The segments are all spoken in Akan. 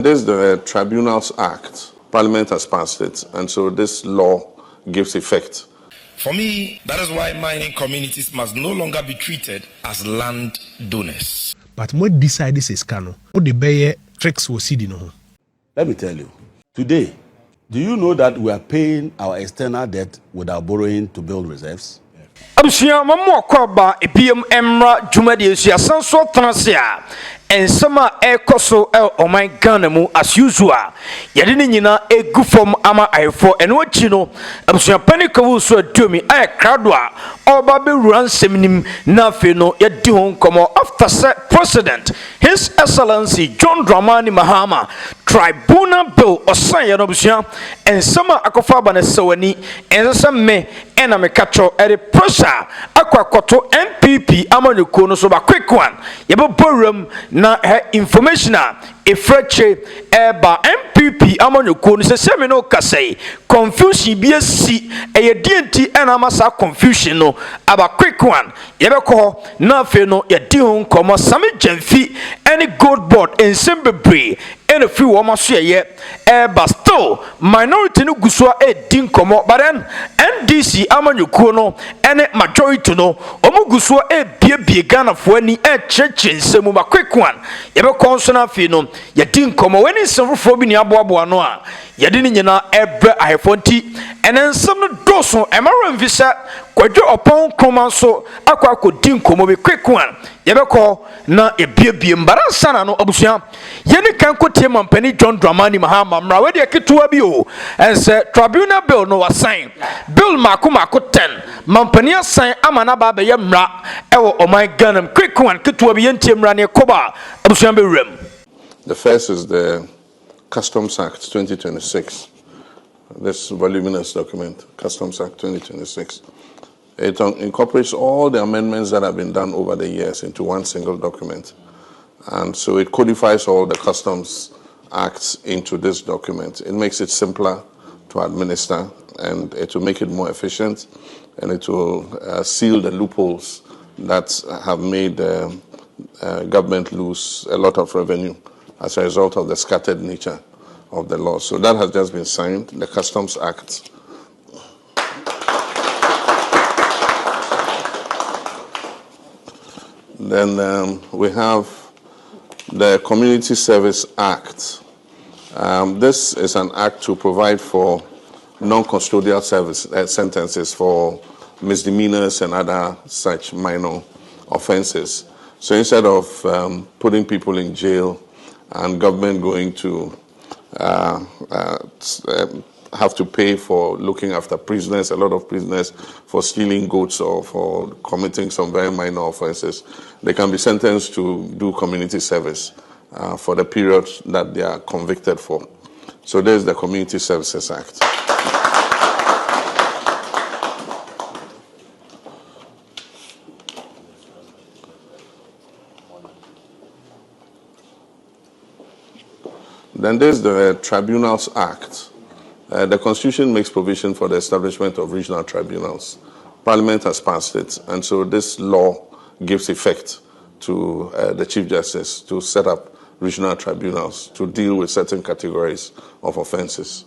This is the Tribunals Act. Parliament has passed it, and so this law gives effect. For me, that is why mining communities must no longer be treated as land donors. But what decide this is canon? What the Bayer tricks will see no. Let me tell you, today, do you know that we are paying our external debt with our borrowing to build reserves? Abusia mamo kwaba epiem emra jumadi esia sanso transia ensama ekoso oman Ghana mu as usual yede ne nyina egu fom ama ayefo eno achi no abusia panikawu so adomi ay krado a oba be ransem nim na fe no yedi hon komo after president his excellency John Mahama tribunal bill osan ye no abusia ensama akofa ba na sewani ensame ena me kacho ere pressure akwakoto NPP amanyuko no so ba quick one yebo borum na information a efreche eba NPP amanyuko no se me no kasai confusion bi asi eye dienti ena masa confusion no aba quick one yebeko na fe no yedi ho komo Sammy Gyamfi any gold board ensem bebre ena free wo maso ye eba still minority no gusua din komo but then NDC amanyuko no ene majority no omugusua biebie Ghana fo ani cheche nsemu ba quick one yebeko nso na fe no din komo weni nsefofo bi ni aboabo no a yede ni nyina ebre ahefonti enensem no doso emara mvisa kwadwo opon kroma so akwa din komo be quick one yebeko na ebiebie mbaransa na no abusuya yeni kan kotie mampani John Mahama mra we de ketua bi o ense tribunal bill no wasan bill mako 10 mampani asan amana ba be mra ewo oman Ghana quick one ketua bi yentie mra ne koba abusuya be rem. The first is the Customs Act 2026. This voluminous document, Customs Act 2026. It incorporates all the amendments that have been done over the years into one single document. And so it codifies all the customs acts into this document. It makes it simpler to administer, and it will make it more efficient, and it will seal the loopholes that have made government lose a lot of revenue as a result of the scattered nature of the law. So that has just been signed, the Customs Act. Then we have the Community Service Act. This is an act to provide for non-custodial service sentences for misdemeanors and other such minor offenses. So instead of putting people in jail and government going to have to pay for looking after prisoners, a lot of prisoners, for stealing goods or for committing some very minor offenses, they can be sentenced to do community service for the period that they are convicted for. So there's the Community Services Act. Then there's the Tribunals Act. The Constitution makes provision for the establishment of regional tribunals. Parliament has passed it, and so this law gives effect to the Chief Justice to set up regional tribunals to deal with certain categories of offenses.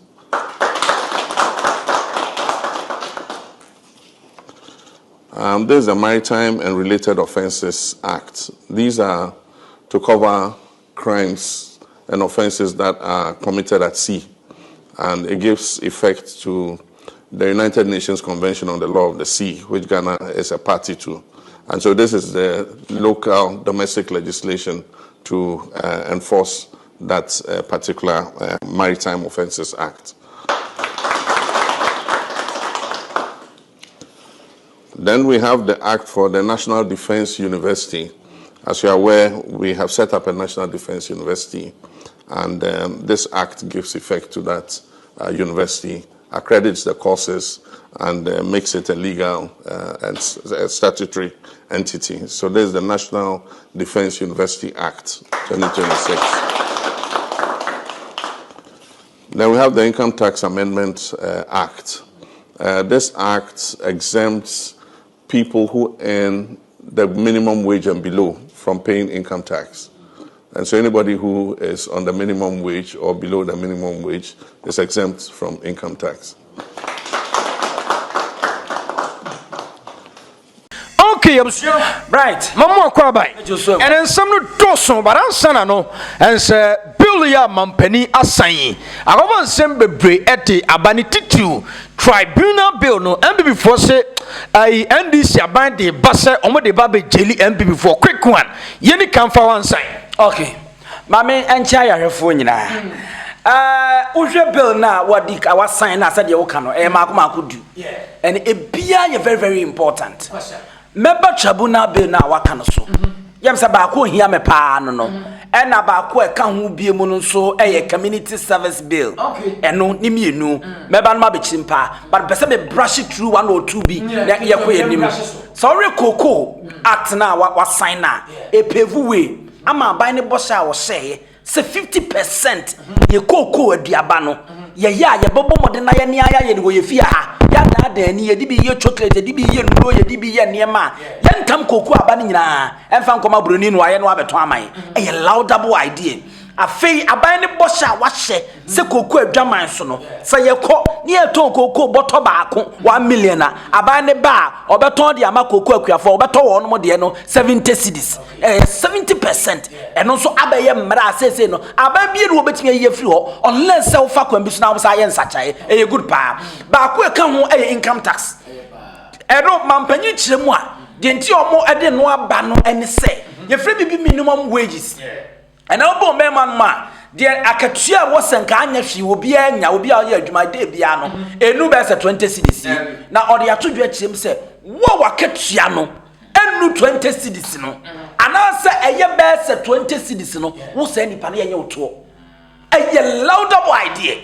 There's the Maritime and Related Offences Act. These are to cover crimes and offenses that are committed at sea. And it gives effect to the United Nations Convention on the Law of the Sea, which Ghana is a party to. And so this is the local domestic legislation to enforce that particular Maritime Offences Act. Then we have the Act for the National Defense University. As you are aware, we have set up a National Defense University, and this act gives effect to that university, accredits the courses, and makes it a legal and a statutory entity. So there's the National Defense University Act 2026. Then we have the Income Tax Amendment Act. This act exempts people who earn the minimum wage and below from paying income tax. And so anybody who is on the minimum wage or below the minimum wage is exempt from income tax. Okay, right. Mama Kwabai. And then some no doso, but I'm son, and say, Billia Mampeni assign. I want some bebre eti abanititu tribunal bill no MPP for say I NDC aban de basse omo de babe jelly MPP for quick one. Yeni can for one sign. Okay. Mame encha ya refo nyina. Uhwe bill na wadi our sign na said ye wo kan no e mako do. And e bia ye very very important. Member tribunal bill na waka no so. Yam say ba ko hia me pa no no. E na ba ko e ka ho bie mu no so e ye community service bill. Eno ni mienu. Member no ma be chimpa, but person me brush it through 1 or 2 bi na ye ko ye nim. Sorry Coco act na wa sign na e pave way. Ama ban ne bosha wo say 50% ye Coco aduaba no. Ye ya ye bobo modena ye ne aya ye ne wo ye fia ha. Ya na da ni ye di bi ye chocolate di bi ye nuro ye di bi ye niema ye ntam koku aba ni nyina emfa nkoma broni no aye no abeto aman e laudable idea afei aban ne bosha wa hye se koku adwaman so no se ye kɔ ne ye ton koku botɔ baako 1 million na aban ne ba obeton de ama koku akuafo obeto wo no de no 70 cedis 70% eno so abaye mmara asese no aban bi ne obetimi ye free ho unless se wo fa kwambi so na wo sa ye nsachae e good pa baako e ka ho e income tax eno mampanyi kyeremu a de nti omo ede no aba no ene se ye free bibi minimum wages and obo man ma de akatua wo senka anya hwi obi anya obi a ye adwuma de bia no enu be se 20 cedis na ode atodwa kyerem se wo wakatua no enu 20 cedis no ana se eye be se 20 cedis no wo se nipa na ye woto eye laudable idea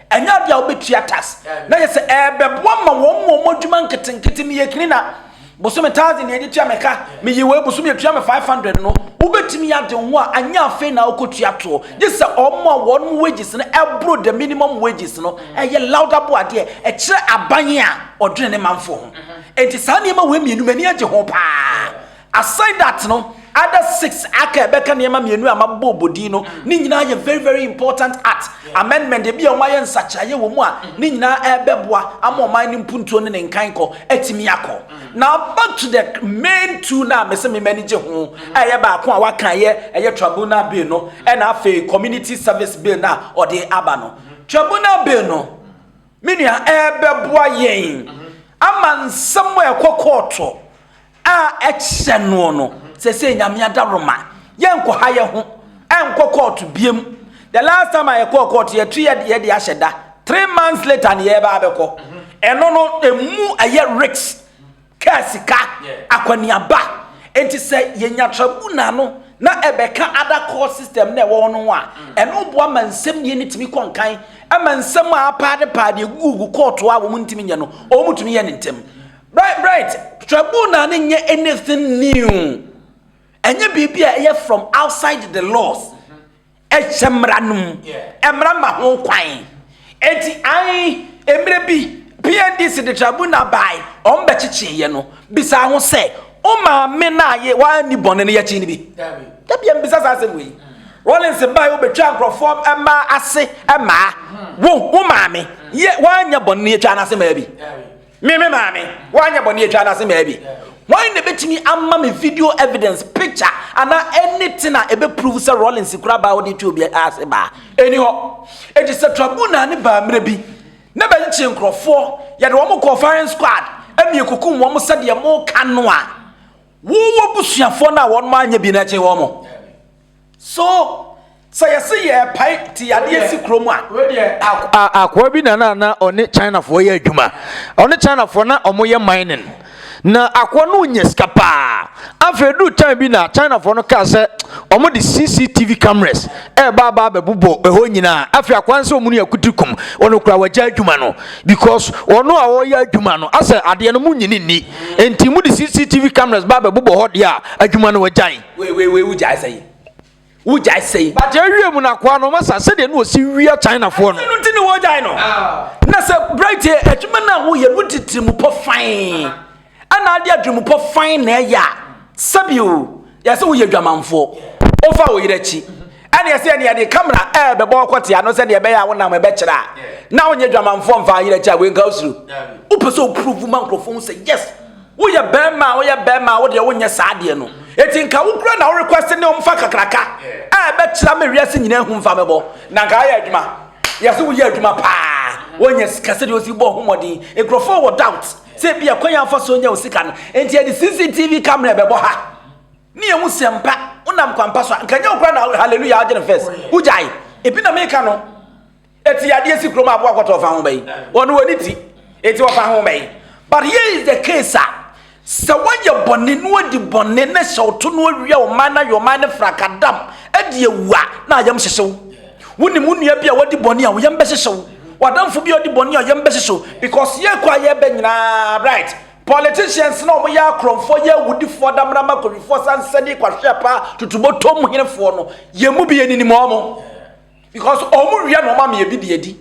enya bia obetua tax na ye se ebeboa ma wo modwuma nketenkete mi ye kini na bosome 1000 ye tua meka me ye we bosome tua me 500 no ubetimi ya de ho a anya afi na okotua to je se omo a won wages no ebro the minimum wages no eye laudable ade e kire aban a odwene ne manfo ho enti sa ne ma we mienu mani age ho pa aside that no other 6 aka ebeka ne ma mienu amabbo bodi no ni nyina ye very very important act amendment de bia omaye nsachaye wo mu a ni nyina ebeboa ama oman ni mpuntuo ne nkan ko etimi yakọ. Now back to the main two na mese me manage ho eye ba ko a waka eye tribunal bill no e na afi community service bill na ode aba no tribunal bill no minia ebeboa yen ama nsem e kokoto a eche no se nyame adaroma yenko ha ye ho enko court biem. The last time I call court ye 3 year de asheda 3 months later na ye ba abeko eno no emu aye risk kasika akwaniaba enti se yenya tribunal no na ebeka other court system na wo no a eno boa mansem ne nitimi konkan amansem a paade gugu court a wo ntimi nye no o mutumi ye ntem right tribunal ne nye anything new enye bibia ye from outside the laws echemranum emra ma ho kwan enti ai emre bi PNDC the tribunal by on bechiche no bisa ho se o ma me na ye wa ni bone ne ye chi ni bi da bia bisa sa se we Rollins by o betwa perform ema ase ema wo ma me ye wa nya bone ne ye twa na se ma bi me ma me wa nya bone ye twa na se ma bi why ne betimi amma me video evidence picture and anything na ebe prove say Rollins kura ba odi tu obi ase ba anyhow e just tribunal ne ba mre bi na ba nchi nkrofo ya de wo mo conference squad emi ekukum wo mo se de mo kanu a wo busuafo na won ma anya bi na che wo mo so say ye pai ti ade si kromu a we de akwa bi na oni China fo ye adwuma oni China fo na omo ye mining na akwa no nyeska pa afedu time bi na China for no ka se omo the CCTV cameras e ba bebubo eho nyina afi akwa nse omunu yakutukum ono kura waja adwuma no because ono a wo ya adwuma no ase ade no mu nyini ni enti mu the CCTV cameras ba bebubo ho de a adwuma no wajan we ujai say but ewie mu na kwa no masa se de no osi wia China for no nti ni wo jai no na se bright adwuma na wo ye mutitimu po fine ana ade adwuma po fine na ya sabio ya se wo ye dwamanfo ofa wo yirachi they say near the camera, the ball quality, I know said the bear when I'm a bachelor. Now, when you're German form for you, we go through. Upa so prove microphone say yes. We are Bema, what you win your sadiano. It's in Kawukra now requesting no faka craka. I bet I'm a racing in whom famable. Nagaya, yes, we are my pa. When you're Cassidy born homody, a grow forward doubt. Say be a coin for Sonia Sikan, and yet the CCTV camera beboha. Near Musampa, Unam Quampasa, can you grant out hallelujah first? Ujai, a bit Americano. It's the idea to come up what of our way. One word it's of our way. But here is the case, sir. So when you're born in what the bonnet so to know your manner, your manner fracadam, and you what now, young so. Wouldn't the moon be what the bonnet, young so. What don't for the bonnet, young so because you're quiet, right. Politicians know we are crom for you would the for them Ramako for San Sadi Quashepa to bottom here for no. You will be any more because Omuria no mammy be the eddy.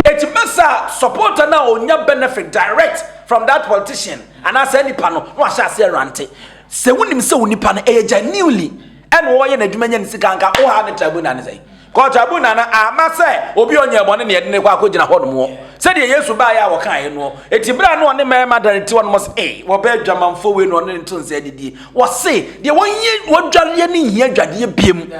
It's Massa supporter now on your benefit direct from that politician and I said, Nipano, what shall I say, Rante? Say, when him so Nipan age newly and why in a Dominion Sikanka or had a tabuna say. Call tabuna, I must say, Obi on your bonnet and never could in a hot more. Said he used to buy our kind more. It's a brand one man, mother, and one must a or bear German for win on into said the was say, the 1 year what Jolly here, Jaddy beam.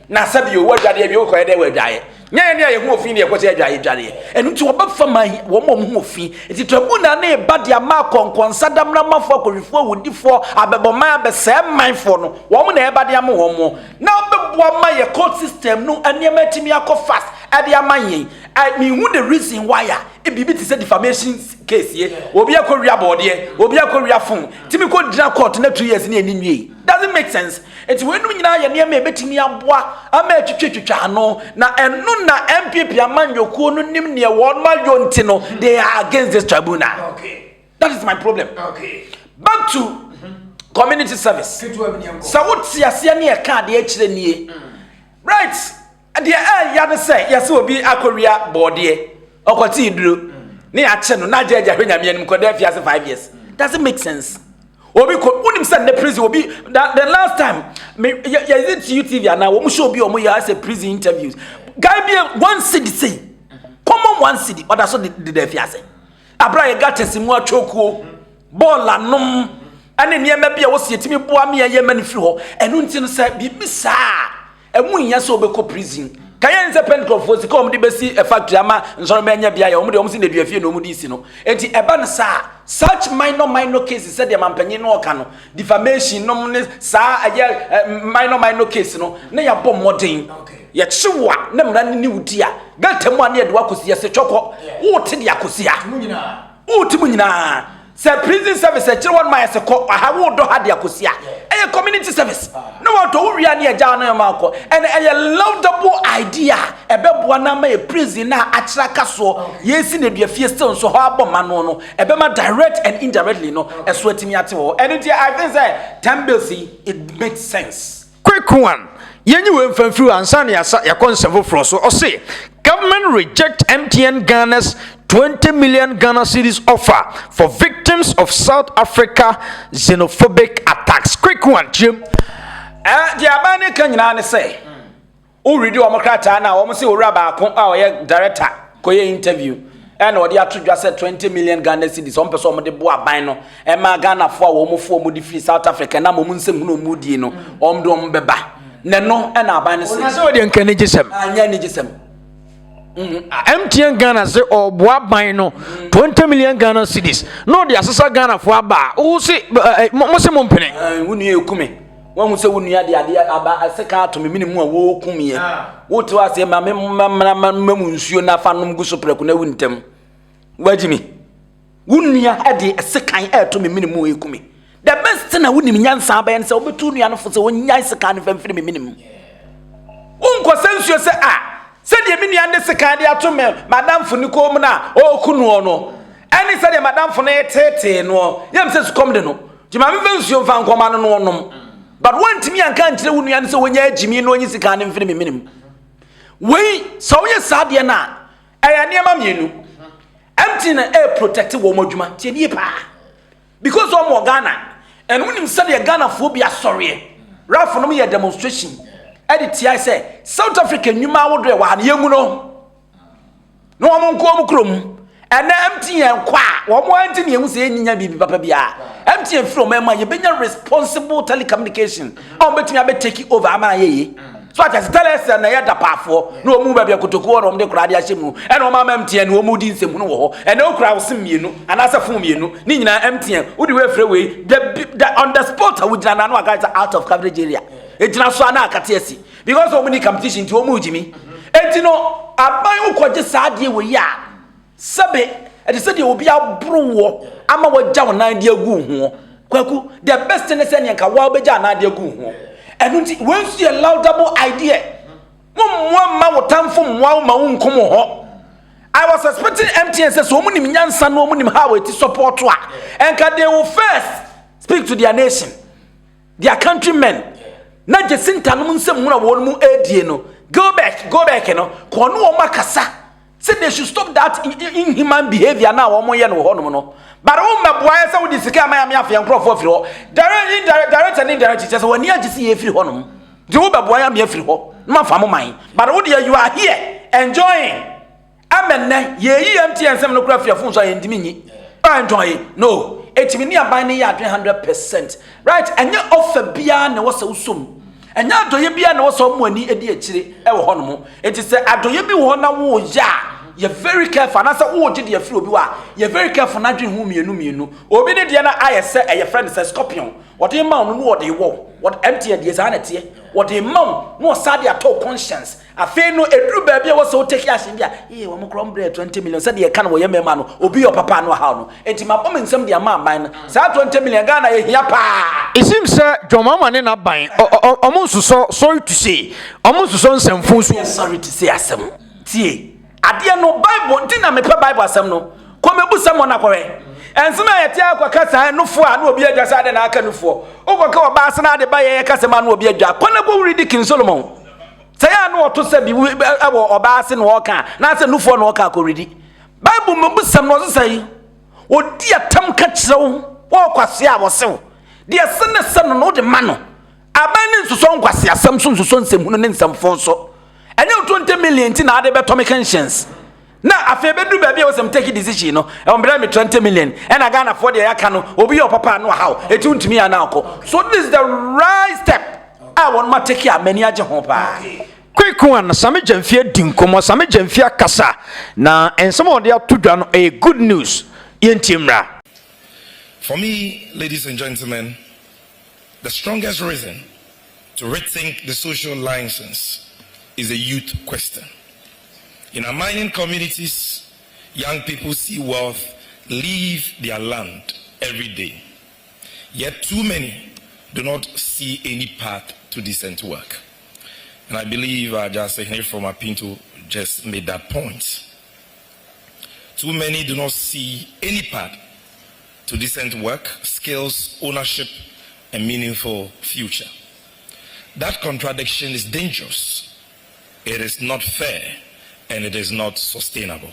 Now, said you what Jaddy you quite they will die. Yeah, you won't feel what Jaddy. And to above for my woman who fee, it's a tribuna near Badia Marcon, Consadam Ramafo, before would defer Ababama, the same mind for no woman, everybody am more. Now, the one my court system, no, and you met me fast at the Amay. I mean, what the reason why it be said defamation case here, will be a Korea board here, will be a Korea phone. Timmy could drag court in 2 years in any way. Doesn't make sense. It's when we now near me betting me a bois, I met you channel, now and no NPP among your coon near 1 million tino, they are against this tribunal. Okay. That is my problem. Okay. Back to community service. So what's your near card the HDNA? Right. And the air you say, yes, will be a Korea board here. Or continue. Near Channel, Naja, Renamian, Kodefia 5 years. Doesn't make sense. Obi could send the prison will be that the last time is it UTV and now we show be omo ya say prison interviews. Guy be one city say. Common one city, but that's what the fiase. Abra you got tesimu choku ball anom and near maybe I was yetimi boa me ye mani free ho enu ntino say bi saa emu nya so be ko prison. Can you say Pentecost come the besi a factory ama nso menya bia ya omo de omo si na duafie na omo di si no enti eba na sa such minor cases said the mampanyin no ka no defamation no ne sa minor case no na ya bom modern ya chiwa na mra ni wudi a gatemu ane de wakosi ya se choko wo te de akosi a mu nyina say prison service e one my se ko ha wo do ha de akosi a community service no want to wia na ja na ma ko and a laudable idea e beboa na ma prison na achira kaso yesi na duafie still so ho aboma no e be ma direct and indirectly no e so atimi ate ho and I think say 10 bills it makes sense. Quick one. Yenyu wemfamfiri ansane ya conserve for so or say government reject MTN Ghana's 20 million Ghana cedis offer for victims of South Africa xenophobic attacks. Quick one, Jim. The abane kan nyina ne say. O read o mokrata na o say owura ba kon a o director koye interview. And what they are to say 20 million Ghana cedis. Some person de bo aban no. E ma Ghana fo a wo mo fo mo di free South Africa na mo nsem no mu di no. Omdo mbeba. Neno and abane say. Ona say we dey nkanegisem. Anya negisem. MTN Ghana say or boa ban no 20 million Ghana cedis. No the asesa Ghana for aba. Who say mo say mo mpene. Wunu ekume. Won say wunu ya de aba aseka to me minimu a wo kumie. Wo to ase ma mamu nsuo na fa nom guso preku na wuntem. Wajimi. Wunu ya de asekan e to me minimu ekume. The best thing na wunu nyansa ba yen say obetu nua no fo say wonyan seka no famfiri me minimu. Won ko sensuo say said the mini and the second to me, Madame Funico na o kunu no. Any said Madame Funete no. Yam says come de no. Jimmy Vincio fan command no no. But one to me and can't tell you and so when you Jimmy no is can in minimum. We so ye sadia na. I near mammy. Empty na air protected womojuma. Tiepa. Because of Ghana. And when him said Ghana phobia sorry. Ralph no me a demonstration. edit I say South Africa nyuma wo do wa na yemu no wo monko mu krom and MTN kwa wo mo anti ne yemu se nyinya bibi papa bia MTN from ma ye benya responsible telecommunication on betimi abe take over ama ye so at as tell us na ya dapafo na o mu ba bia kotoku no de kura de ahyemu and o ma MTN wo mu di nsem no wo ho and o kura wo sem mienu anasa fom mienu ni nyina MTN wo di we free we the on the spot wo gina na no guys out of coverage area e gina so na akate asi because o mu ni competition ti o mu jimi enti no aban wo koje saade we ya sebe e say de obi abro wo ama wo gya wonan de agu ho kwaku the best thing is say nka wa obegya na de agu ho enu when see a laudable idea ma wo tamfo mwa ma wo nkom ho I was expecting MTN say so munim nyansa no munim how it support wa enka they will first speak to their nation their countrymen na jesinta no nsem mu na wo mu edie no go back no ko no wo makasa say they should stop that inhuman behavior na wo mo ye no ho no but wo meboa say wo disika ama ya afia nkrofo afiri ho direct and indirect say woni agisi ye afiri ho no di wo beboa ya me afiri ho ma fa mo man but wo you are here enjoying amen ye yi MTN sem no kura afia fun so ye ndimi nyi enjoy no etimi ni aban ne ya 100% right enye offer bia na wo se usum enya adoye bia na wo so mo ani edi akire e wo ho no mo enti se adoye bi wo na wo ya you very careful na say wo gide ya free obi wa you very careful na dwen hu mienu obi ne de na aye se e friend say scorpion what dey ma no no dey wo what MTN dey za na tie what dey ma no sade atọ conscience afi no edru ba bia wo so take action bia wo mo krom bre 20 million say dey kan wo ye mema no obi your papa no ha no enti ma bom nsem dey ma ban no say 20 million Ghana ye hia pa it seems John Mahama ne na ban omonsu so sorry to say omonsu so nsemfo so sorry to say asem tie ade no Bible ntina me pa Bible asem no ko mebu sam na kwere ensema yete akwa san nufo a na obi adwa sa de na aka nufo okoka oba ase na de ba ye kase ma na obi adwa kwana go read King Solomon say ya na oto se bi oba ase na oka na ase nufo na oka ko read Bible mebu sam no so say odi atam ka kirewo wo kwase a wo sew de sene sene no de ma no aban ni nsuso nkwase asem so nsuso nsem hu ne nsem fo so enye 20 million ti na ade be Tommy conscience na afi bedu ba bia wo sem take decision no e o mbere me 20 million e na Ghana for de yaka no obi your papa no how eti untimi ya na akọ so this is the right step I want ma take ya mani age ho pa quick one Sammy Gyamfi dinkomo Sammy Gyamfi akasa na ensem ode atodwa no a good news yentimra. For me, ladies and gentlemen, the strongest reason to rethink the social license is a youth question. In our mining communities, young people see wealth leave their land every day. Yet too many do not see any path to decent work. And I believe just Henry from Apinto just made that point. Too many do not see any path to decent work, skills, ownership, and meaningful future. That contradiction is dangerous. It is not fair, and it is not sustainable.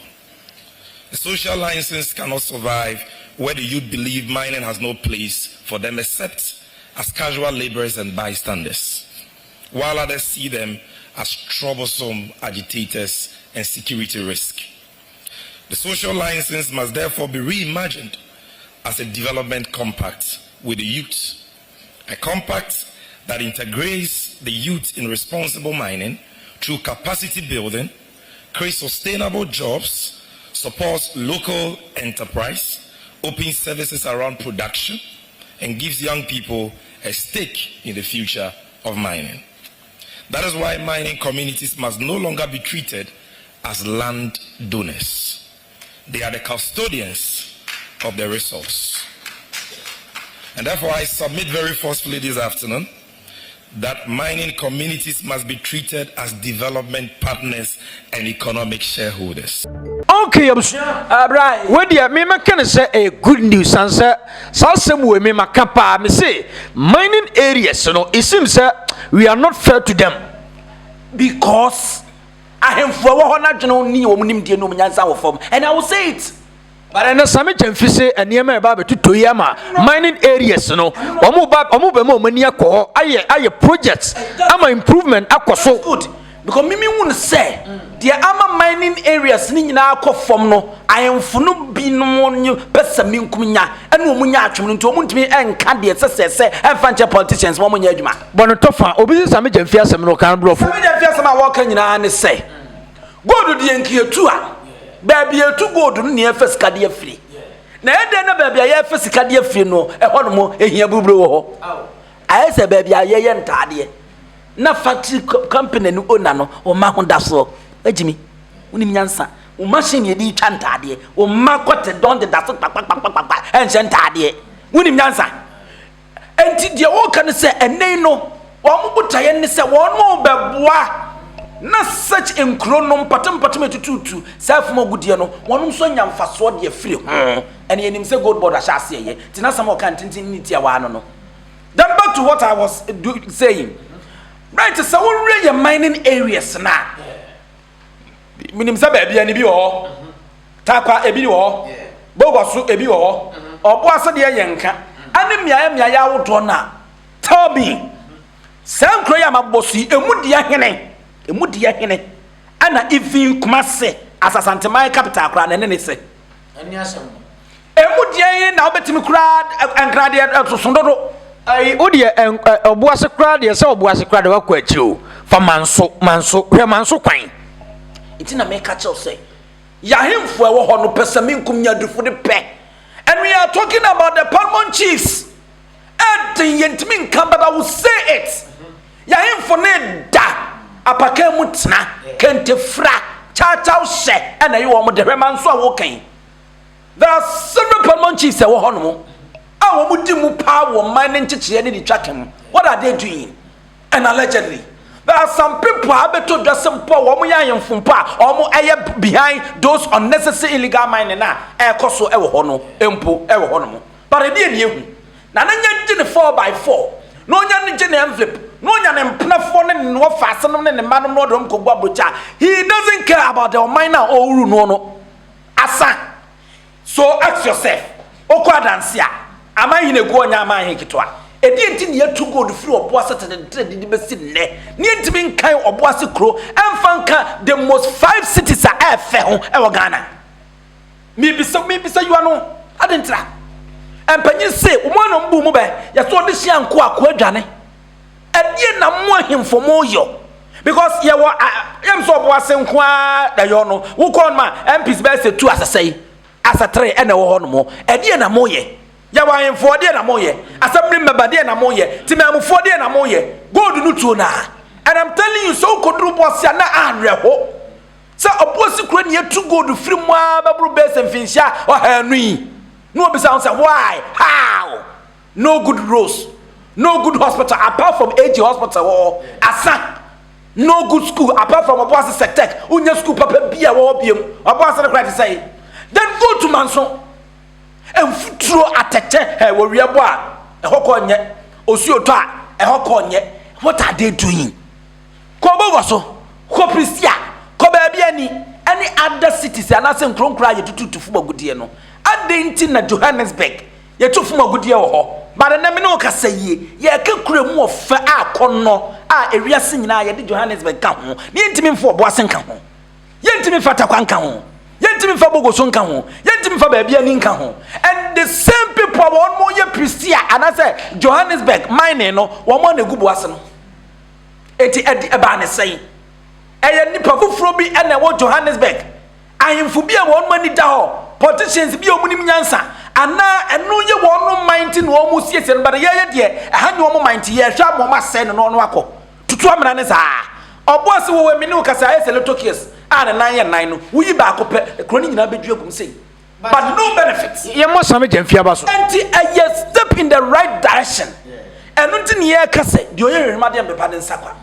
The social license cannot survive where the youth believe mining has no place for them except as casual laborers and bystanders, while others see them as troublesome agitators and security risk. The social license must therefore be reimagined as a development compact with the youth, a compact that integrates the youth in responsible mining through capacity building, creates sustainable jobs, supports local enterprise, opens services around production, and gives young people a stake in the future of mining. That is why mining communities must no longer be treated as land donors. They are the custodians of the resource. And therefore I submit very forcefully this afternoon that mining communities must be treated as development partners and economic shareholders. Okay, right. Where the me can say a good news and say some way me makapa me say mining areas, you know, it seems that we are not fair to them because I am for what not know ni omunim die no nyansa wo form and I will say it But I know Sammy Gyamfi say and near my baby to Toyama mining areas, no. Omu mania ko aye projects. Ama improvement so good. Because me won't say the ama mining areas ni nyina akɔ fam no ayemfo bi no monyu pesa minkunya ene omunya atwem nti omuntimi enka de sese enfanche politicians mo munya adwuma bono tofa obi Sammy Gyamfi asem no kan brofo Sammy Gyamfi asem a woka nyina ne say gold de enkiatu a baabi etu gold no ne Fiscal de afiri na ede na baabi a Fiscal de afiri no ehɔ no mo ehia buburo wo hɔ ayese baabi a ye ntade na factory company no owner no o ma honda so ejimi unim nyansa o machine ye di twa ntade o ma kote don de daso pa enche ntade unim nyansa enti de wo kan se enen no wo mo butaye ne se wo no beboa na such enkronom patam etututu self mo gudie no wonum so nyamfaso de afiri ho ene enim se gold board ahya ase ye tina sam o kan tintin ni tia wa no then back to what I was saying. Right, so we your mining areas now. Minim sa baby ani bi wo. Takwa ebi wo. Bogosu ebi wo. Obo asa de yenka. Ani miaya ya wodo na. Tell me. Sam kroya mabosi emu dia hene. Ana even Kumase as Asanteman capital kra na ne se. Ani asem. Emu dia hene na obetimi kra ankrade sosondo. Ai odi obuase kra de se obuase kra de wakwa akiro fa manso hwe manso kwan iti na make catch say ya hemfo e wo ho no pesaminkum nyadufo de pe and we are talking about the paramount chiefs and yentimi nka but I will say it ya hemfo ne da apaka mu tena kente fra cha she and you wo mo de hwe manso a wo kan there are several paramount chiefs e wo ho no mo what are they doing? And allegedly, there are some people have to just some poor behind those unnecessary illegal mining. But it didn't you. Now, 4x4. No yan envelope. No yan phone no fasten and the man no drum could. He doesn't care about the miner or no. Asa. So ask yourself, Okwadansia. Am I in a go nyama hekitwa e di enti ne yatu gold free oboase tete de besi ne ne enti min kan oboase kro emfanka the most 5 cities are efe ho e wo Ghana mi bisa you ano adentra empanyi se umono mbu mu be ya so de hia nko akwa adwane e na mo ahemfo mo yo because ye wo yam so oboase nko a da yo no wo kon ma MPs be se 2 asasai asa 3 e na wo ho no mo e na mo ye ya wa info de na moye assembly member de na moye timamfo de na moye gold no tuo na and I'm telling you so kodru bosia na ahreho so oposi kura ne tu gold free mu ababru base mfinhia o hanui no be say why how no good roads no good hospital apart from AG hospital or asa no good school apart from obosi sectec unya school papa bia wo biem obosi the cry to say then go to Manson and futuro atete wo wiebo a ehoko nye osuoto a ehoko nye what are they doing ko bogoso ko prisia ko baabi ani any other cities anase nkronkra ye tututu magudie no adenti na Johannesburg ye tufu magudie wo ho but na me no kasa yie ye ka kuremu ofa akonno a ewiase nyina ye de Johannesburg ka ho ne ntimi mfo oboase nka ho ye ntimi fata kwa nka ho yentimi fa bogoso nka ho yentimi fa baabia ni nka ho and the same people won mo ye Pristia and I say Johannesburg mining no won mo na gubu ase no enti eba ne sei eye nipa fufuro bi na wo Johannesburg ahemfo bi a won mo ni da ho politicians bi omunim nyansa ana eno ye won no mind no omu siesie no but ye de aha nyo mo mind ye hwa mo ma se no no akọ tutu amena ne sa oboase wo we mini ukasa ese letokies and 9 no we ba ko pe kroni nyina bedua kum sei but no benefits ye mo Sammy Gyamfi abaso anti a step in the right direction and unti ne ye kase de oye hwemade mbepa den sakwa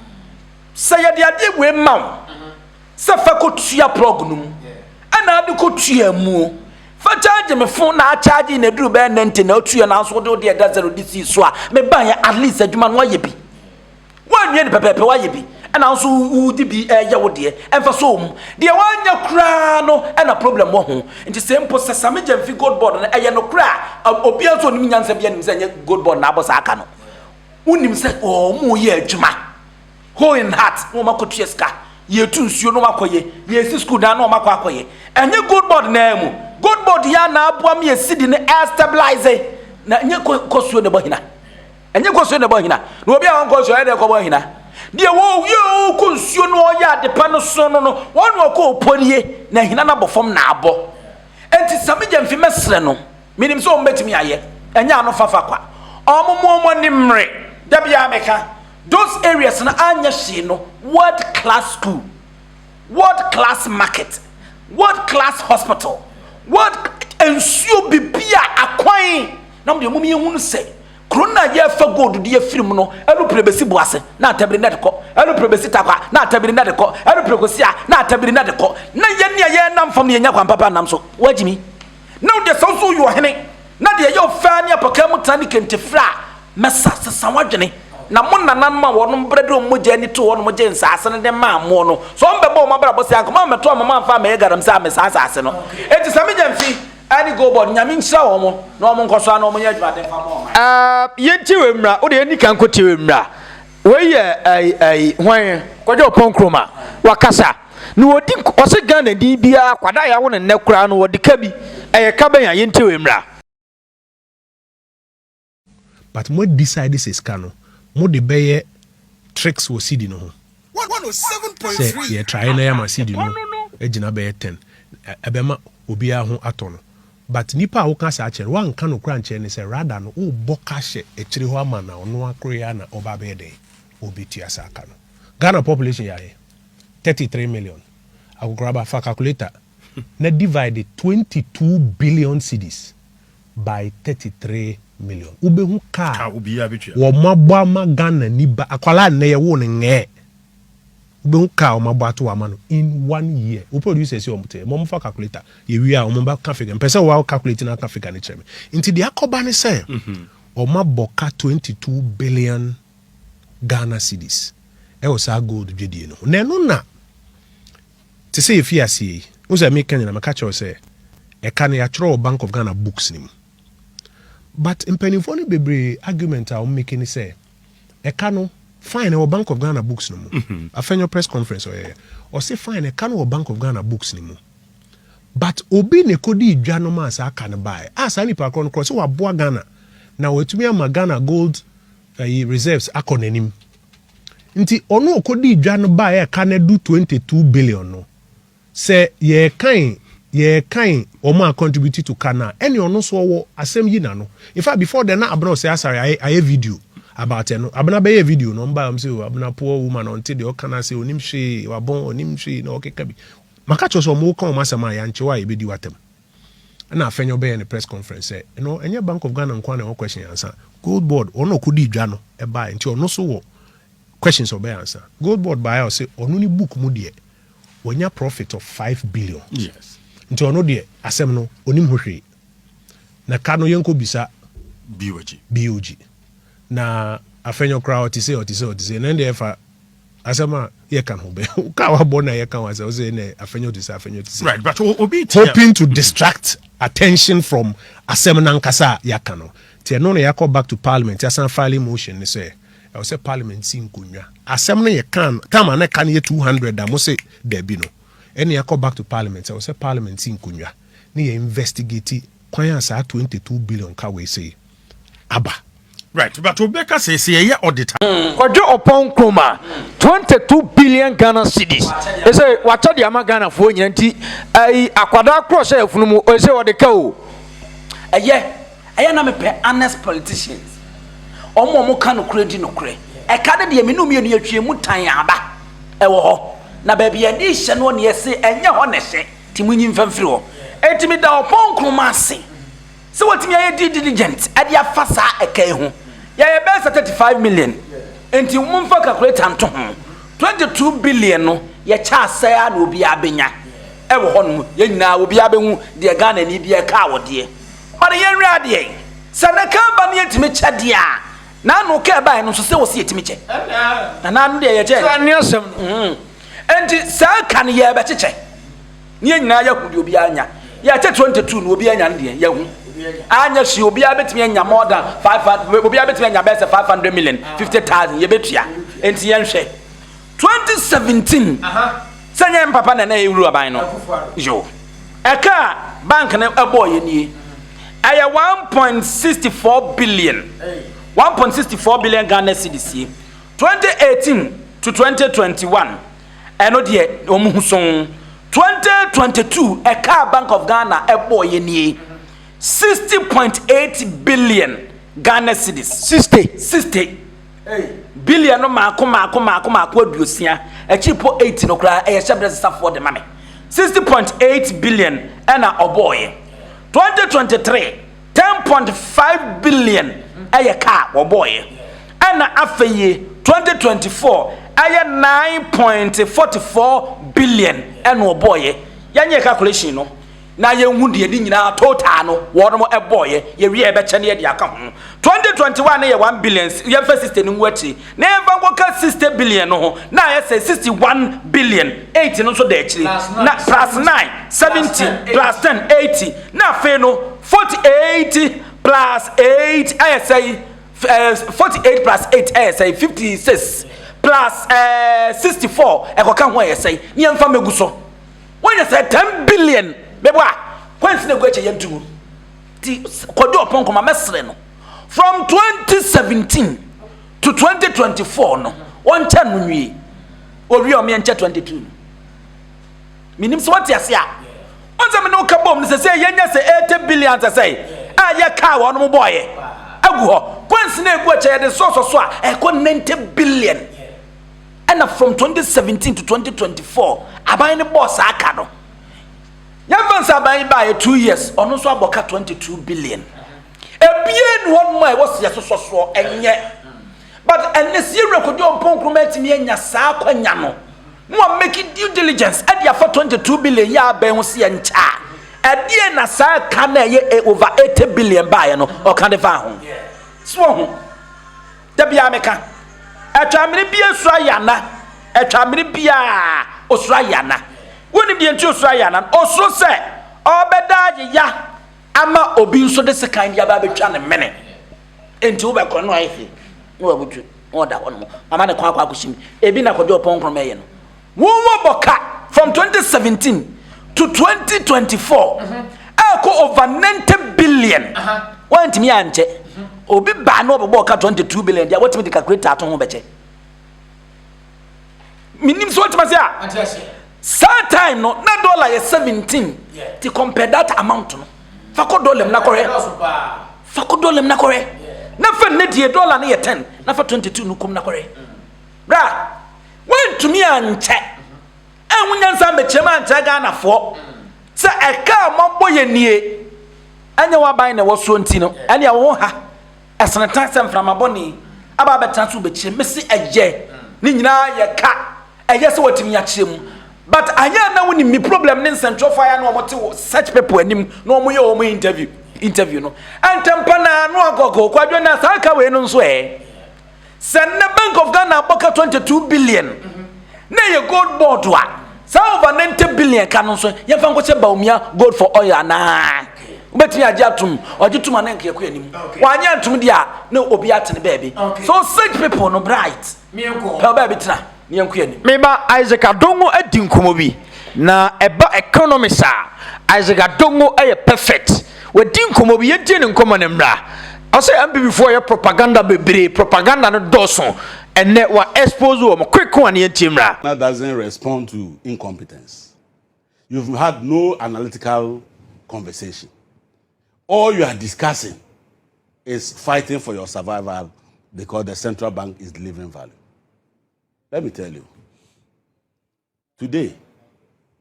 say ye de we maw se fa ko tua plug no mu ana ade ko tua mu fa charge me phone na charge na duru be 90 na tua na so de de 0 dc so a me ban ya at least adwuma no ye bi wan ye ne pepepe wa ye bi and also who di bi yawode and for so the one ya kra no and a problem wo ho nti same process Sammy Gyamfi gold board na no kra obi anso nim nyansa bia nim se gold board na abosa aka no unim se oh mu ye adwuma whole in heart no makotua ska ye tu nsuo no makoye ye si school da no makoye enye gold board na mu gold board ya na aboa me sidi ne air stabilize na enye kosuo ne bohina enye kosuo ne bohina na obi a kosuo e de ko bohina de wo ye ko nsuo no ya de pa no so no no won ko oporie na hina na bofom na abo enti Sammy Gyamfi mesre no minim so mbetimi aye enye ano fafa kwa omomo ni mre da bia meka those areas na anya she no world class school, world class market, world class hospital, world ensure bibia akwan na mde mum yehunu se krona ye fa gold de afirim no elu prebesi boase na tabiri na de ko elu prebesi takwa na tabiri na de ko elu pregosia na tabiri na de ko na ye ne ye nam fam ye nya kwan papa nam so wajimi na de so so yo hene na de ye ofa ne apaka mutani kentefra mesa sesa wadwene na mo nanan ma wono brede o moja ni to wono moja nsase ne de ma mo no so mbebo ma bra bosi anko ma meto ma ma fa ma egaram sa me sase no enti Sammy Gyamfi ani go board nyame nhyira wo mo na wo nkoso na wo nya adwuma de fa mo yenti wemra wo de ni kan ko ti wemra we ye hwan kwaje opon kroma wakasa no wodi ose Ghana di bia kwada ya wo ne nekura no wodi ka bi ka ben ya yenti wemra but mo decide this is cano mo de beye tricks wo CD no ho 107.3 ye try na ya ma CD no ejina beye 10 ebema obi a ho atono but nipa wo kan sa akere wan kan no kra nche ne se rather no wo boka hye ekire ho ama na ono akroya na oba be de obi tia sa aka no Ghana population ya 33 million I will grab a calculator na divide 22 billion cedis by 33 million ube hu ka wo mabwa ma Ghana ni ba akwala na ye wo ne nge ube hu ka wo mabwa to ama no in 1 year wo producers yo mte mo fa calculator ye wi a wo ba ka figure pese wo calculate na ka figure ne cheme nti de akoba ne se o maboka 22 billion Ghana cedis e wo sa gold dwedie no na no na te se efi asie wo se me kan na me ka che wo se e kan ya tro Bank of Ghana books ni but in penifoni bebre argument I'm making say e kanu fine or Bank of Ghana books no mo afenyo press conference or say fine e kanu or Bank of Ghana books ni mo but obi ne kodi dwa no ma sa aka ne buy asa ni pa cross so wa boa Ghana na wetumi ama Ghana gold reserves akonanim nti ono kodi dwa no buy e ka na do 22 billion no say ye kan oma contribute to Kana any ono so wo asem yi na no in fact before then na abna say asare I video about no abna be video no mba am say abna poor woman until the Kana say onim hwe wabon onim hwe na okeka bi maka cho so mo kan masama ya nche wa e bedi watem na afenyo be in press conference say no enye Bank of Ghana nkwa na question answer gold board ono kodi dwa no e ba nti ono so wo questions obe answer gold board buy say ono ni book mu de wonya profit of 5 billion Yes. nti ono de asem no onim hwehwe na ka no yenko bisa BOG na afenyo crowd ti say na de fa asema ye kan ho be ka wa bona ye kan wa say na afenyo ti say Right, but obi hoping to distract attention from asem na nkasa ya kan no ti no ya call back to parliament asan filing motion ni say I will say parliament sin kunwa asem no ye kan tama na kan ye 200 da mo say there be no any I call back to parliament I will say parliament in kunwa ni ye investigate kwan asa 22 billion ka we say aba right but obeka say ye auditor kwajo opon kroma 22 billion Ghana cedis e say wacha de ama Ghana fo nyanti akwada cross e funu mu e say o de ka o eye na me pe honest politicians omo ka no kure di no kure e ka de me no me no atwie mu tan aba e wo ho na ba bia ni hye no ne yese enye ho ne hye ti munyi mfamfiri ho etimi da opon kroma ase so watimi aye diligent e dia fasa ekai ho ya be 35 million enti mumfa calculate anto ho 22 billion no ye cha asaya na obi abenya e wo ho no ye nyina obi abehu de Ghana ni bia ka wo de but ye nri ade sanaka ba ne etimi cha de a na no ka ba no so se wo se yetimi che na no de ye che so ne asem enti sa ka ne ye be cheche ne nyina ya hudi obi anya ya che 22 no obi anya ne ya hu anya shi obi abetimi anya more than 500 obi abetimi anya be 500 million 50,000 ye betua enti ye nhwe 2017 sanya papa na ewuru aban no yo eka bank na ebo ye ni aya 1.64 billion 1.64 billion Ghana cedis 2018 to 2021 eno de omuhuson 2022 eka Bank of Ghana ebo ye ni 60.8 billion Ghana cedis 60 billion no mako aduosia echipo 8 no kra e shebre safo de mame 60.8 billion na oboye 2023 10.5 billion eye ka oboye na afeye 2024 eye 9.44 billion na oboye yanye calculation no na ye hu de nyina total no wono eboye ye wi e be chene ye de aka ho 2021 ye 1 billion ye fa system no wachi na ye fa goka 60 billion no ho na ye say 61 billion 8 no so da achiri na plus 9 70 plus 10 80 na fe no 48 plus 8 I say 48 plus 8 I say 56 plus 64 e goka ho ye say ni em fa megu so when you say 10 billion beba kwansi na gwache yentu ti kodo oponko ma mesre no from 2017 to 2024 no on cha no nwie owi o me nche 22 minim so what yase a onza me no ka bom se yenya se 80 billion say a ye ka wo no boye agu ho kwansi na gwache de so a e ko 90 billion and from 2017 to 2024 aban ne boss aka no Yavansa by 2 years, on also about 22 billion. A bien 1 month was yes so and yet. But and the zero could do compliment me and Yasa Quanyano. No making due diligence at ya for 22 billion ya bensi and cha. At the end, Nasa can over 80 billion by no or can the Swan. Tabiameka. A Chamibia Swayana, a Chamibia Osrayana. Woni bi enti osura na oso se obeda ya ama obi nso de sekan ya ba betwa ne mene enti wo be ko no ayi wo abutu wo da wono ama ne kwa akoshim ebi na kodo ponkron meye no wo boka from 2017 to 2024 eko over 90 billion want me anche obi ba no boka 22 billion dia what me calculate ato ho beche minim so what me say Some time no na dollar is 17 to compare that amount no fako dollar na kore na fa ne die dollar na ye 10 na fa 22 no kum na kore bra when to me anche enwunyansa mechema anche Ghana fo se eka mombo ye nie anya wa ban na wo so nti no ene ya wo ha esenata sem from aboni aba betanso beche mesi eje ni nyina ye ka eye se watimi ya chirem. But anya na woni me problem nin central fire no omote such people anim no omo ye omo interview no antempa na no agogo kwadwo na saka we no nso send the Bank of Ghana boka 22 billion na ye gold board wa sa over 90 billion ka no nso ye fa nkoche baumia gold for oil na ubetimi age atum ojetum na nke yakwa anim wanya ntum dia na obi atene baby so such people no bright me enko pe baby tena Meba Isaac Adongo edinkomo bi na eba economics Isaac Adongo perfect we dinkomo bi ye ne nkomo ne mra I say NPP before your propaganda bebre propaganda no doso and net wa expose wo quick one ye timra that doesn't respond to incompetence. You've had no analytical conversation. All you are discussing is fighting for your survival because the central bank is delivering value. Let me tell you, today,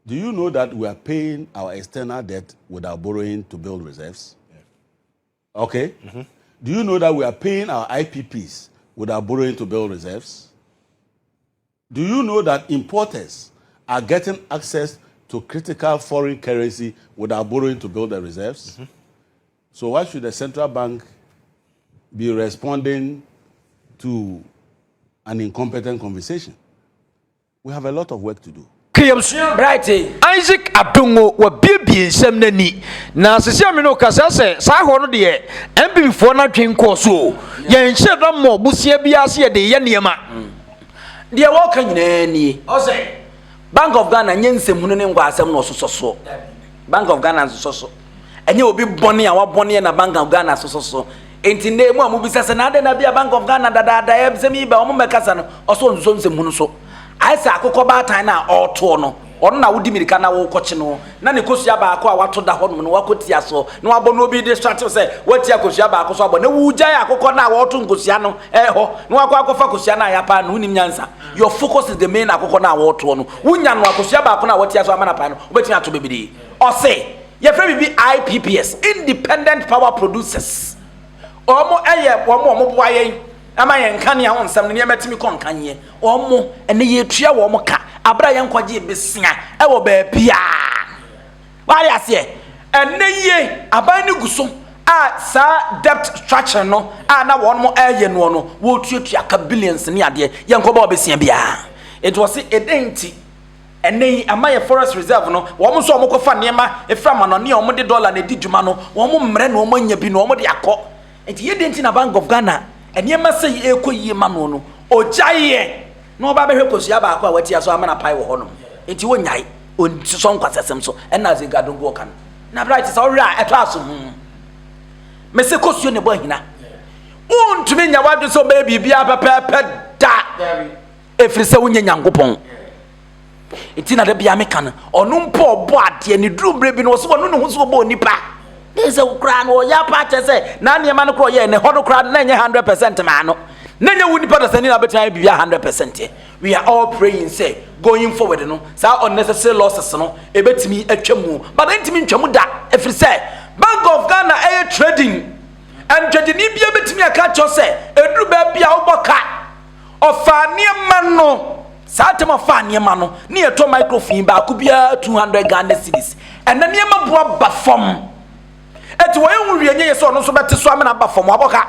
do you know that we are paying our external debt without borrowing to build reserves? Yeah. Okay? Mm-hmm. Do you know that we are paying our IPPs without borrowing to build reserves? Do you know that importers are getting access to critical foreign currency without borrowing to build the reserves? Mm-hmm. So why should the central bank be responding to an incompetent conversation. We have a lot of work to do. Right, Isaac Abungo wa bibi nsem nani na sisi amino kasa se sa ho no de NPP fo na twen koso ye nhye do mo busia bia se de ye niema de wo ka nyina ni o se Bank of Ghana nye nsem hunu ne ngwa asem no sososo Bank of Ghana sososo enye obi bone a wa bone na Bank of Ghana sososo enti ne mu amubisa se na de na bia Bank of Ghana dada e bsemi ba o mo mekasa no o so nso nsem hunu so aisa akoko ba tan na oto no ono na wudi mirika na wo koche no na ne kosua ba akọ a wato da hono no wakotia so na wabo no obi distract say watia kosua ba akọ so abo na wujai akoko na woto nkosua no ho na wakọ akọfa kosua na ya pa no unim nyansa your focus is the main akoko na woto no wunya no akosua ba akọ na watia so amana pa no obetini ato bebidi o say ye frɛ bibi IPPS independent power producers omo omo boayen ama yen kan ya wonsam ne metimi kon kanye omo ene ye tua wo mo ka abra yen kwaje besia e wo ba bia wari ase ene ye aban ne guso a sa debt structure no a na won mo aye no wo tuatua ka billions ne ade yen ko ba besia bia it was edenti ene ama ye forest reserve no wo mo so mo ko fa niema e fra ma no ne o mo de dollar na di djuma no wo mo mre no mo anya bi no mo de akọ enti ye denti na Bank of Ghana eni ema say ekoyie ma no no ojaye no ba behwe kosua ba akọ a watia so amana pai wo hono enti wonyai on so nkwasesem so ena ze gadongo okan na bright so ora eto aso me se kosua ne bo hina untumi nya wadu so be bibia pepepe da efri se wonya nyankopon enti na da bia meka no onu mpo obo ade ni durumbre bi no so no hu so bo nipa Nese ukra no ya pa chese na niema no kro ye ne hodo kra na nye 100% ma no na nye wuni pa da na betan bibia 100%. We are all praying say going forward no sa unnecessary losses no ebetimi atwamu but entimi ntwamu da efri say Bank of Ghana trading and trading bia betimi aka cho say eduru ba bia oboka ofa niema no sa tema fa niema no ne eto microphone ba ku bia 200 Ghana cedis and na niema boa ba fom eti wo enwuri enye so no so bete so amena ba fom aboka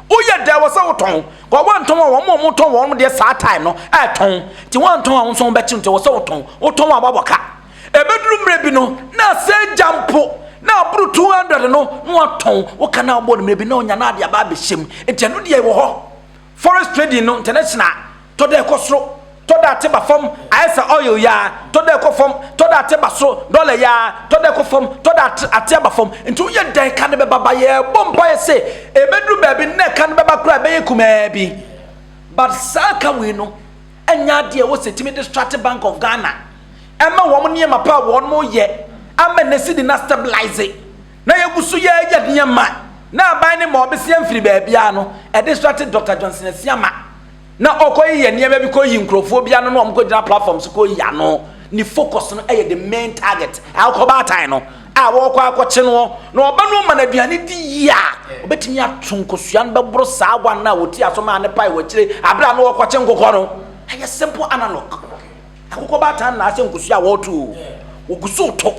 oye de wo se woton ko wo nton wo mo ton wo de sa time no e ton ti wo nton wo so bete nte wo se woton aboka ebeduru mre bi no na se jampo na buru 200 no waton wo kana obo mre bi na onya na ade aba be hyem enti no de wo ho forest trading no international to de kosro to da te ba fom aisa oil ya to de ko fom to da te ba so dollar ya to de ko fom to da ate ba fom nti ye dan kan be baba ye bompa ye se e bedru ba bi na kan be ba kura be kuma bi but saka we no anya de wo setimi distract Bank of Ghana ema wo mo niema pa wo mo ye ama na sidi na stabilize na ye gusu ye ya niema na ban ne mo be se amfiri ba bia no e distract Dr. Johnson Asiama na okoyi ye niema bi ko yi nkrofo bia no no mo ko dina platforms ko ya no ni focus no the main target alcoba time no a wo kwa akwache no na oba no ma na duane di ya obetimi atonkosua no bebro saa wan na woti asoma ne pai wachire abra no kwache nkokọ no aye simple analog akokoba time na ase nkosua wo to oguso to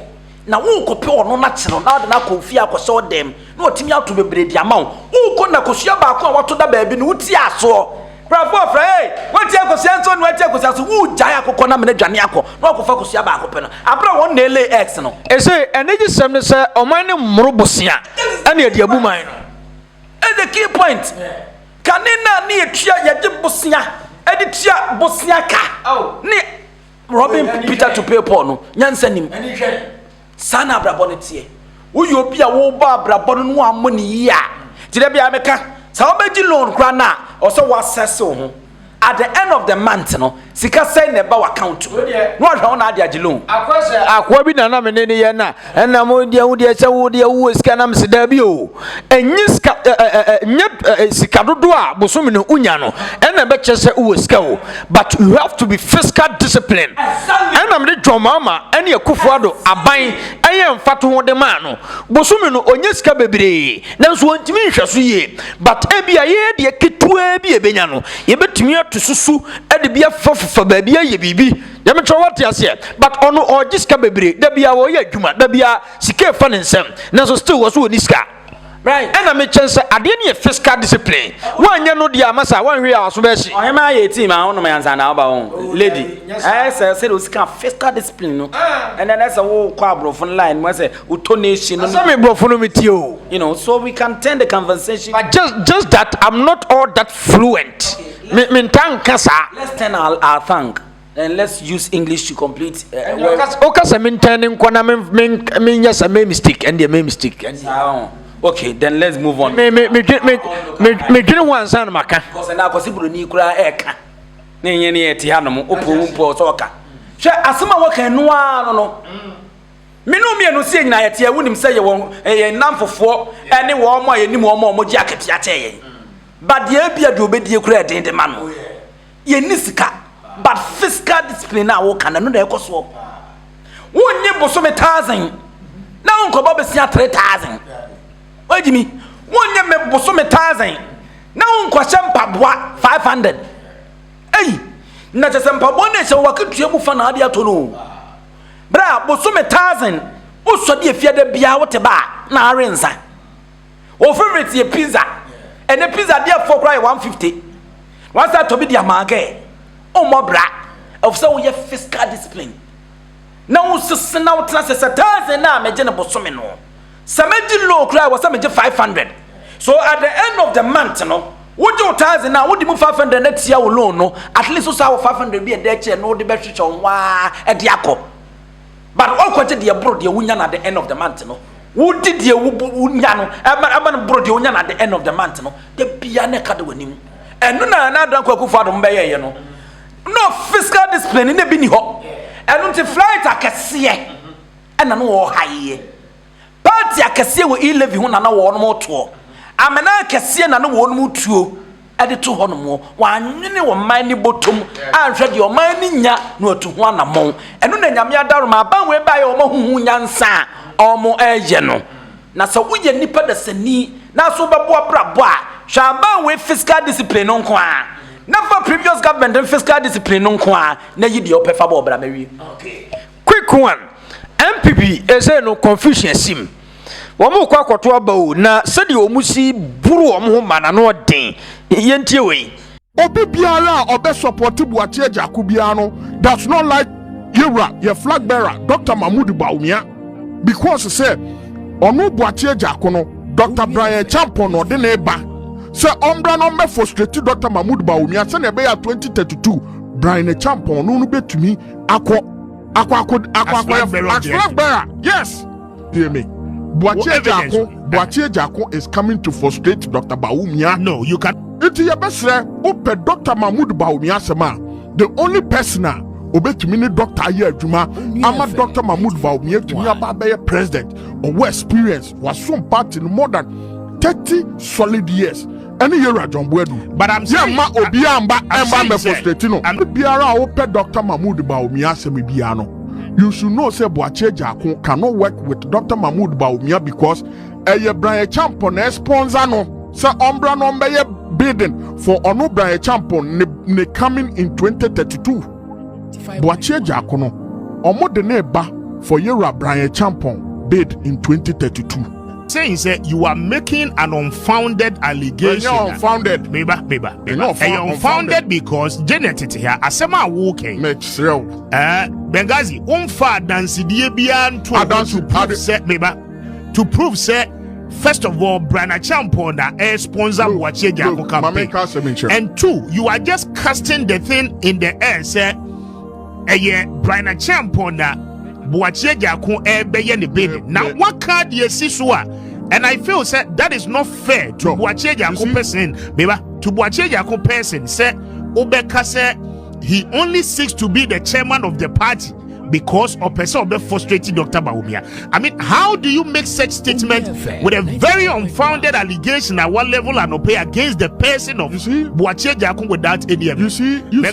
na wo kope ono na kire na de na kofi akose dem na otimi ato bebre di ama wo ko na kosua ba ko wato da ba bi no wuti aso bravo frey wati akosia nso no wati akosia so wu jaya akokọ na me dwane akọ na okofa kosia ba akọ pe no abra won na ele x no ese energy sem ne se oman ne mmoro bosia ane ade abu man no the key point kanina ne etua yaje bosia ade tua bosia ka ne Robin Peter to pay Paul no nyansa nim sana abra bonetie wo yo bia wo ba abra bon no amoni ya ti de bia meka sa obeji loan kra na also was ho at the end of the month no sika say ne ba account no hwe na ade loan akwa bi na na me ne ye na na mo dia wo dia se wo dia wo sika na me se da bi o enyi sika sika dodo a bosomi no unya no na be chese wo sika o but you have to be fiscal discipline na me John Mahama ene akufuado aban aye mfato ho de ma no bosomi no onye sika bebre na so ontimi nhwe so ye but ebia ye de ketua bi ebenya no ye betumi to susu e de bia fa baabia ye bibi ya metro what ya say but ono ogiska bebre da bia wo ye adwuma da bia sika fa ne nsem na so still wo so ni sika Right. And I make chance I didn't fiscal discipline. One year no dear massa, 1 year I was I am a team, I want to answer now about lady. I said it was kind of fiscal discipline. And then that's a whole quabble from line was a utonation. You know, so we can turn the conversation. But just that I'm not all that fluent. Let's turn our tongue. And let's use English to complete. Mistake and the mistake. Okay, then let's move on. Me didn't want son maka. Because now possible ni kura eka. Ni eti hanom opo so ka. Hwe asema wo kan no no. Me no me no sie nyina yete ya wonim say ye won namfofo ene wo mo ye nim wo mo gi akete ate ye. But ye bia de obedie kura den de ma no. Ye ni sika. But fiscal discipline na wo kan no da ekoso. Wonye boso me 1000. Na unko ba besia 3000. Wait me. One year me boso me 1000. Now unko mpaboa 500. Hey, na je mpaboa na se waketua mu fa na ade ato no. Bra boso me 1000. Wo so de afia da bia wo te ba na arensa. Wo favorite ye pizza. And the pizza there for cry 150. Once that to be the amage. Oh mo bra. Of so we fiscal discipline. Now so now trans 1000 na me je na boso me no. Sameji low cry was sameji 500. So at the end of the month, no, what you 1000 now, what do you 500 next year alone? No, at least also 500 be a debt and no the best on a diaco. But all quite the abroad the union at the end of the month, no. Who did the union? I'm brought the union at the end of the month, no. The piano card winning. And no, another cocoa for them, you know. No fiscal discipline in the bini hop. And until flight I can see and I know high. Party akese wo 11 ho na na wo no moto amena akese na no wo no mutuo ade to ho no mo wanwene wo man ni botom anhwe de o man ni nya na otu ho anamon eno na nyame adaro ma ban we ba ye o mahuhu nyansa o mo eje no na so wo ye nipa da sani na so bebo brabo a hwa we fiscal discipline no nko a never previous government and fiscal discipline no nko a na yi de o pefa ba obra mewi. Okay, quick one. NPP ese no confusion sim. Womo kwa kwato abawo na sedi omusi buru omho mana no den. Yentie we. Obi biara obe support Buachi Ejaku bia no that's not like Yura, your flag bearer Dr. Mahmoud Bawumia, because say onu Buachi Ejaku no Dr. Brian Champon no de na ba. Say ombra no me frustrate Dr. Mahmoud Bawumia say na be ya 2032 Brian Champon no betumi akwa flag bearer. Yes. Hear me. Buachi Ejaku is coming to frustrate Dr. Bawumia. No, you can. It's your best open Dr. Mahmoud Bawumia Sama. The only person obetumi Dr. Ayejuma ama Dr. Mahmoud Bawumia to me about be president or what experience was some part in more than 30 solid years. Any year John Bwedu. But I'm saying ma obiamba emba me frustrate no. Biara open Dr. Mahmoud Bawumia Semi biano. You should know say Buachi Ejaku cannot work with Dr. Mahmoud Bawumia because Brian Champon sponsor no. Say Ombra no be bidding for Onu Brian Champon ne coming in 2032. Buachi Ejaku no omo de ne ba for Yera Brian Champon bid in 2032. Saying say you are making an unfounded allegation. Unfounded. Meba. Unfounded because Janet here asema walking. Bengazi unfa dansidie bia to prove say first of all Brian Champon that air sponsor Buachi Ejaku campaign. And two, you are just casting the thing in the air say Brian Champon that Buachi Ejaku beye ne bid. Now what card ye see so and I feel say that is not fair to Buachi Ejaku person. To Buachi Ejaku person say Obeka say he only seeks to be the chairman of the party because of person of the frustrated Dr. Bawumia. I mean, how do you make such statement with a very unfounded allegation at one level and pay against the person of Buachi Ejaku without any evidence? You see, no,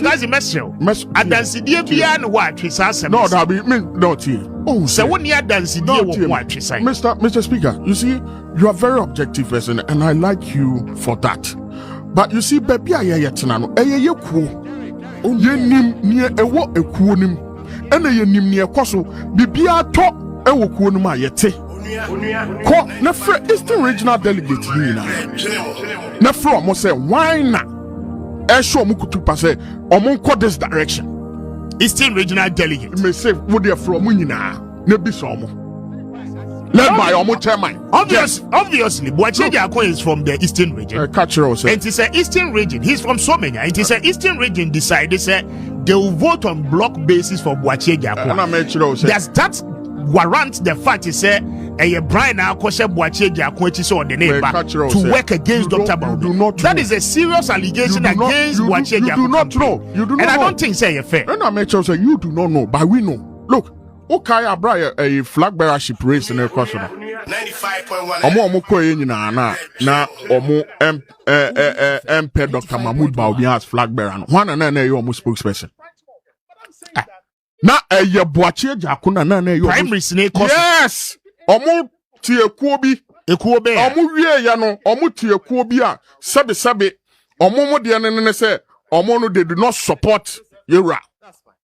that be not here. Oh, so when you Mr. Speaker, you see, you are very objective person, and I like you for that. But you see, baby, ye nim near ewo ekuonim ene ye nim near kwaso bibia to ewo kuonum ayete Ko na fre Eastern Regional Delegate ni na. Na fre omo say why na? E show mu kutu pa say omo nko this direction. Eastern Regional Delegate. Me say wo dey from nyina na bi so omo. Led by omo chairman. Obviously, Boache Gyakun is from the Eastern Region. Catch you say. And it's an Eastern Region. He's from Somenya. And it's an Eastern Region decided say they will vote on block basis for Boache Gyakun. Does that warrant the fact is say a Brian Akoshe Boache Gyakun so on the neighbor to work against Dr. Mahmoud? That is a serious allegation against Boache Gyakun. You do not know. You do not know. And I don't think say fair. And I make sure say you do not know, but we know. Look. Okay, I brought a flag bearership race in the question. 95.1. Omo koye nyina na omo MP Dr. Mahmoud Bawumia's flag bearer no. One na you omo spokesperson. Na Boache Gyakun na you primary snake. Yes. Omo tie kuo bi. Ekuo be. Omo wie ya no, omo tie kuo bi a sabe omo mo de ne say omo no they do not support Yera.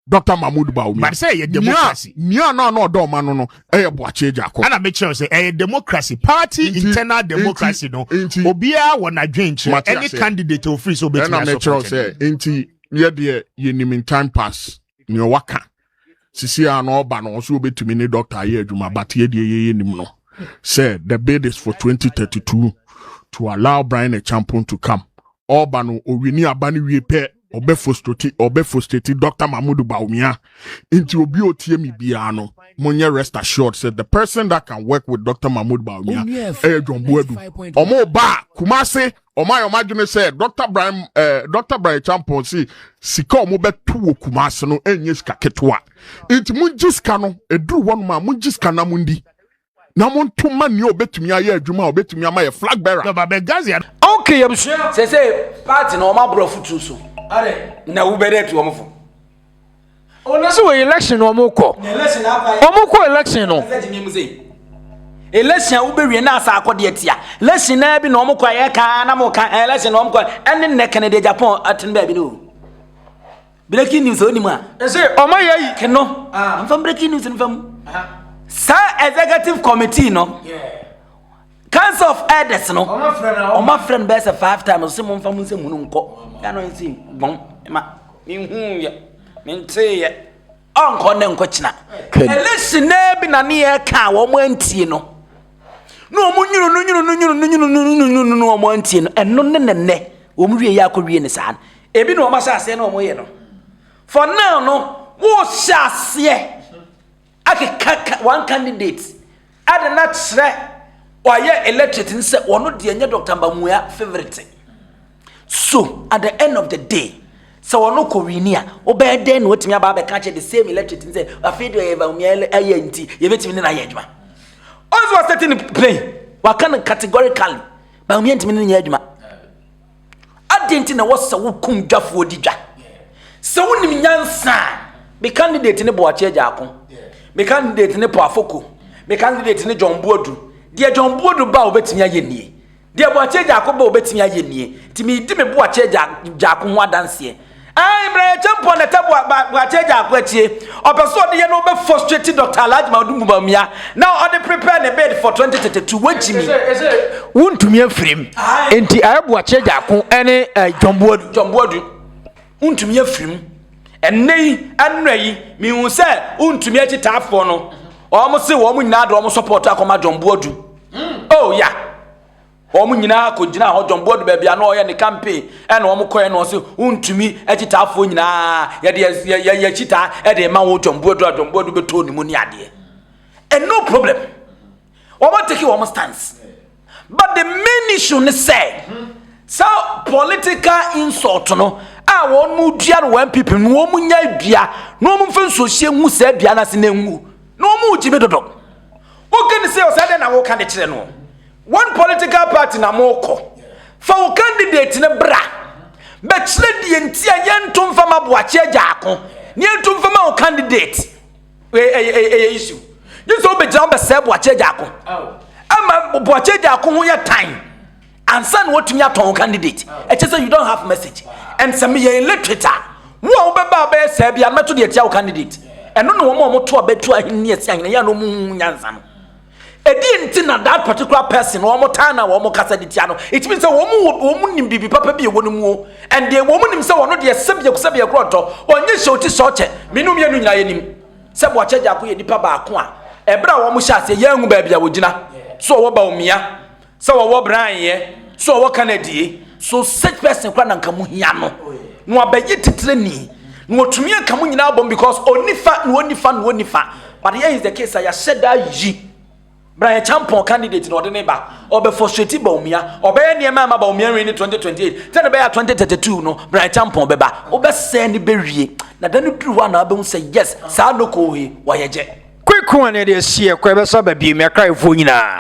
Dr. Mahmoud Bawumia. But say a democracy. No, man, no. Boache Gyakun. And I make sure say a democracy, party internal democracy, no. Obia wanna drink any candidate to free so better. And I make sure say, ye in time pass. Ni waka. Sisi ano ba no so be to me doctor ye adwuma but ye nim no. Say the bid is for 2032 to allow Brian a champion to come. Obano owini abani wie pe. Obe frustrated Dr. Mahmoud Bawumia into obi otie mi bia no monye rest assured said the person that can work with Dr. Mahmoud Bawumia John Buedu omo ba Kumase oma dwene say Dr. Brian Champion si sika omo betu wo Kumase no enye sika ketwa inti munjiska no eduru wonu ma munjiska na mundi na monto mani obetumi aye adwuma obetumi ama ye flag bearer no ba Gazia okay say party no ma brofu tu so na wo bere to omo fo ona so election no omoko election no election wo be wie na asa akode atia election na bi na omoko aye ka na mo ka election no omoko enne ne Canada Japan atin ba bi no breaking news oni ma say omaye keno am breaking news nfam sa executive committee no Council of Elders no oma friend be say 5 times so mo mfa mo nsem no nko ya no nsi bon ma minhu ya mente ya onko ne nko kina election na bi na ne ye ka wo mo antie no no mo nyuru no mo antie no eno ne wo mo wie ya akɔwie ne saa ebi no ma hyase na wo mo ye no for now no wo hyase akeka one candidate ada na kyerɛ oye elected in say wono de anya Dr. Bawumia favorite so at the end of the day so wono ko wini a obede na otimi aba be catch the same elected in say afedo ye Bawumia aye nti ye betimi na ye adwuma also was starting play wa can categorically Bawumia ntimi na ye adwuma adenti na wasa wo kum dwafo odidwa so wonim nyansa be candidate ne Boache Gyakun be candidate ne Poafoko be candidate ne John Buodu dia John Buodu ba obetimi aye nie dia Boache Gyakun ba obetimi aye nie timi di me Boache Gyakun ho adanse ai Brian Champion na tabo Boache Gyakun atie opeso de ye no be frustrated Dr. Alhaji Mahmoud Bawumia now on the prepare the bid for 2032 wajimi wuntumi afrim enti aye Boache Gyakun ene John Buodu wuntumi afrim ennei anrai mi hu se wuntumi akitafo no omo se wo mu nyina do omo support akoma John Buodu oh yeah omo nyina ko gina ho John Buodu ba bia na oye ne campaign e na omo koye no se untumi akitafo nyina ye chita e de ma wo John Buodu beto ni mu ni ade and no problem omo take omo stance but the main issue ne say so political insult no a won mu dua no one people no mu nya dua no mu mfa nsohie hu sa dua na se na ngu no mu jibe dodo o can say o say na wo kan de kire no one political party na moko fa o candidate ne bra be kire de ntia yentum fa ma Boache Gyakun ne yentum fa ma o candidate issue you so be jam be say Boache Gyakun ama Boache Gyakun ho ya time and son what me aton candidate say you don't have message and some ye literature wo be ba be say bia meto de tia candidate eno no mo to abetu ahini esi ahini ya no mu nyansa no Edi na that particular person one more time na one more kasa ditiano. It means that woman nim bibi papa bi ewo mu and the woman nim say one no de sebia kroto onye shoti soche minum ye nu nyina ye nim se bo ache ja ko ye nipa ba ko a ebra wo mo sha se ye hu ba bia wo gina so wo ba omia so wo bran ye so wo kanadie so such person kwa na nkamu hia no abaye titre ni no tumi nkamu nyina bom because onifa but here is the case I said that yi Brian Champon candidate no de neba obe frustrate ba omia obe ne ma ba omia in 2028 then be 2032 no Brian Champon beba obe se ne bewie na danu duru wa na be say yes sa no ko he wa yeje quick one dey see e kwa be so ba bi me cry fo nyina